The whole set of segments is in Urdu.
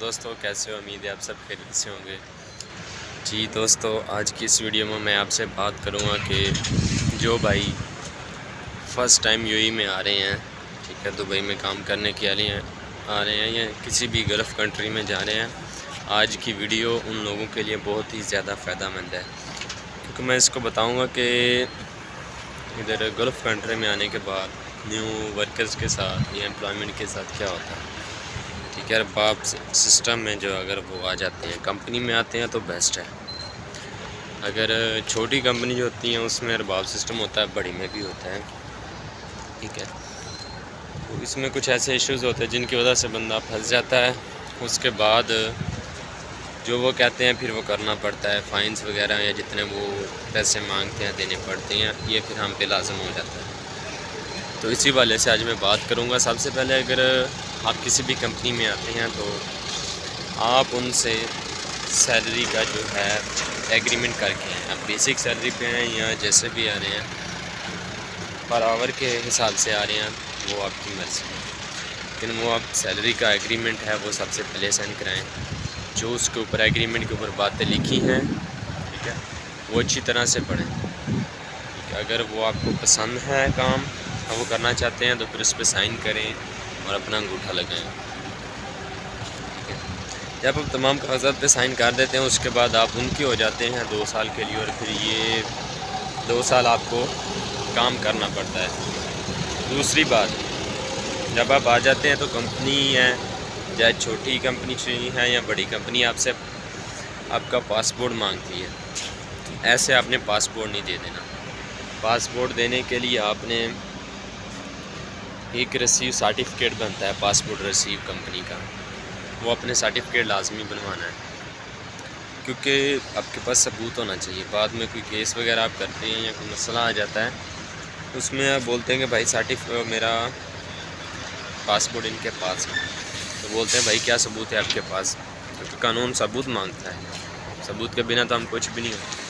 دوستو، کیسے ہو؟ امید ہے آپ سب خیریت سے ہوں گے۔ جی دوستو، آج کی اس ویڈیو میں آپ سے بات کروں گا کہ جو بھائی فرسٹ ٹائم یو اے میں آ رہے ہیں، ٹھیک ہے، دبئی میں کام کرنے کے لیے آ رہے ہیں یا کسی بھی گلف کنٹری میں جا رہے ہیں، آج کی ویڈیو ان لوگوں کے لیے بہت ہی زیادہ فائدہ مند ہے، کیونکہ میں اس کو بتاؤں گا کہ ادھر گلف کنٹری میں آنے کے بعد نیو ورکرز کے ساتھ یا امپلائمنٹ کے ساتھ کیا ہوتا ہے، ٹھیک ہے۔ ارباب سسٹم میں جو اگر وہ آ جاتے ہیں، کمپنی میں آتے ہیں تو بیسٹ ہے۔ اگر چھوٹی کمپنی جو ہوتی ہیں اس میں ارباب سسٹم ہوتا ہے، بڑی میں بھی ہوتا ہے، ٹھیک ہے۔ تو اس میں کچھ ایسے ایشوز ہوتے ہیں جن کی وجہ سے بندہ پھنس جاتا ہے، اس کے بعد جو وہ کہتے ہیں پھر وہ کرنا پڑتا ہے، فائنز وغیرہ یا جتنے وہ پیسے مانگتے ہیں دینے پڑتے ہیں، یہ پھر ہم پہ لازم ہو جاتا ہے۔ تو اسی والے سے آج میں بات کروں گا۔ سب سے پہلے اگر آپ کسی بھی کمپنی میں آتے ہیں تو آپ ان سے سیلری کا جو ہے ایگریمنٹ کر کے ہیں، آپ بیسک سیلری پہ ہیں یا جیسے بھی آ رہے ہیں پر آور کے حساب سے آ رہے ہیں، وہ آپ کی مرضی ہے، لیکن وہ آپ سیلری کا ایگریمنٹ ہے وہ سب سے پہلے سینڈ کرائیں۔ جو اس کے اوپر ایگریمنٹ کے اوپر باتیں لکھی ہیں، ٹھیک ہے، وہ اچھی طرح سے پڑھیں، ٹھیک ہے۔ اگر وہ آپ کو پسند ہے کام وہ کرنا چاہتے ہیں تو پھر اس پہ سائن کریں اور اپنا انگوٹھا لگائیں، ٹھیک ہے۔ جب آپ تمام کاغذات پہ سائن کر دیتے ہیں، اس کے بعد آپ ان کی ہو جاتے ہیں 2 سال کے لیے، اور پھر یہ 2 سال آپ کو کام کرنا پڑتا ہے۔ دوسری بات، جب آپ آ جاتے ہیں تو کمپنی ہے، چاہے چھوٹی کمپنی ہے یا بڑی کمپنی، آپ سے آپ کا پاسپورٹ مانگتی ہے۔ ایسے آپ نے پاسپورٹ نہیں دے دینا۔ پاسپورٹ دینے کے لیے آپ نے ایک ریسیو سرٹیفکیٹ بنتا ہے، پاسپورٹ ریسیو کمپنی کا، وہ اپنے سرٹیفکیٹ لازمی بنوانا ہے، کیونکہ آپ کے پاس ثبوت ہونا چاہیے۔ بعد میں کوئی کیس وغیرہ آپ کرتے ہیں یا کوئی مسئلہ آ جاتا ہے، اس میں آپ بولتے ہیں کہ بھائی میرا پاسپورٹ ان کے پاس ہے، تو بولتے ہیں بھائی کیا ثبوت ہے آپ کے پاس، کیونکہ قانون ثبوت مانگتا ہے، ثبوت کے بنا تو ہم کچھ بھی نہیں ہوتے۔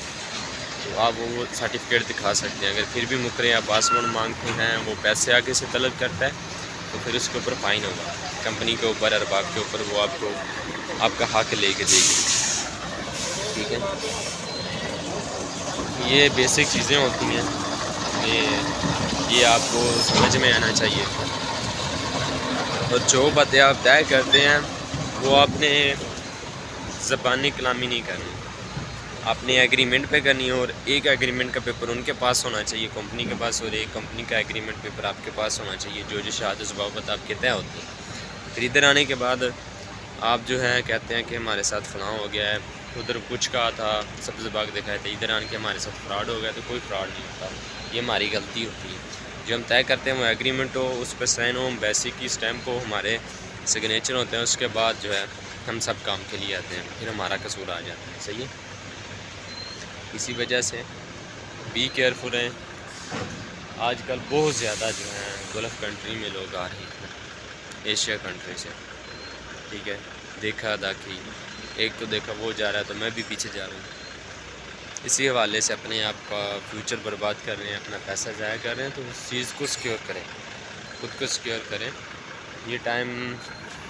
تو آپ وہ سرٹیفکیٹ دکھا سکتے ہیں۔ اگر پھر بھی مکرے یا پاسپورٹ مانگتے ہیں، وہ پیسے آگے سے طلب کرتا ہے، تو پھر اس کے اوپر فائن ہوگا، کمپنی کے اوپر، ارباب کے اوپر، وہ آپ کو آپ کا حق لے کے دے گی، ٹھیک ہے۔ یہ بیسک چیزیں ہوتی ہیں، یہ آپ کو سمجھ میں آنا چاہیے، اور جو باتیں آپ طے کرتے ہیں وہ آپ نے زبانی کلامی نہیں کرنی، آپ نے ایگریمنٹ پہ کرنی ہے، اور ایک ایگریمنٹ کا پیپر ان کے پاس ہونا چاہیے کمپنی کے پاس، اور ایک کمپنی کا ایگریمنٹ پیپر آپ کے پاس ہونا چاہیے، جو شہادت ضوابط آپ کے طے ہوتے ہیں۔ پھر ادھر آنے کے بعد آپ جو ہے کہتے ہیں کہ ہمارے ساتھ فلاں ہو گیا ہے، ادھر کچھ کہا تھا، سبز باغ دکھائے تھے، ادھر آن کے ہمارے ساتھ فراڈ ہو گیا، تو کوئی فراڈ نہیں ہوتا، یہ ہماری غلطی ہوتی ہے۔ جو ہم طے کرتے ہیں وہ ایگریمنٹ ہو، اس پہ سائن ہو، بیسک کی اسٹیمپ ہو، ہمارے سگنیچر ہوتے ہیں، اس کے بعد جو ہے ہم سب کام کے لیے آتے ہیں، پھر ہمارا قصور آ جاتا ہے، صحیح ہے۔ اسی وجہ سے بی کیئرفل ہیں۔ آج کل بہت زیادہ جو ہیں گلف کنٹری میں لوگ آ رہے ہیں ایشیا کنٹری سے، ٹھیک ہے، دیکھا داکھی، ایک تو دیکھا وہ جا رہا ہے تو میں بھی پیچھے جا رہا ہوں، اسی حوالے سے اپنے آپ کا فیوچر برباد کر رہے ہیں، اپنا پیسہ ضائع کر رہے ہیں۔ تو اس چیز کو سیکیور کریں، خود کو سیکیور کریں، یہ ٹائم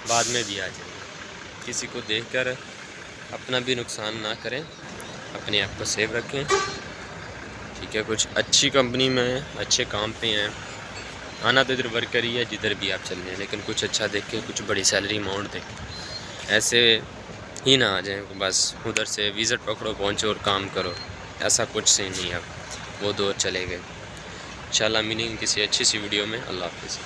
بعد میں بھی آ جائے گا۔ کسی کو دیکھ کر اپنا بھی نقصان نہ کریں، اپنے آپ کو سیو رکھیں، ٹھیک ہے۔ کچھ اچھی کمپنی میں اچھے کام پہ ہیں، آنا تو ادھر ورکر ہی ہے جدھر بھی آپ چل رہے ہیں، لیکن کچھ اچھا دیکھیں، کچھ بڑی سیلری اماؤنٹ دیکھیں، ایسے ہی نہ آ جائیں بس ادھر سے ویزٹ پکڑو پہنچو اور کام کرو، ایسا کچھ سے نہیں ہے، وہ دور چلے گئے۔ انشاءاللہ ملیں گے کسی اچھی سی ویڈیو میں۔ اللہ حافظ۔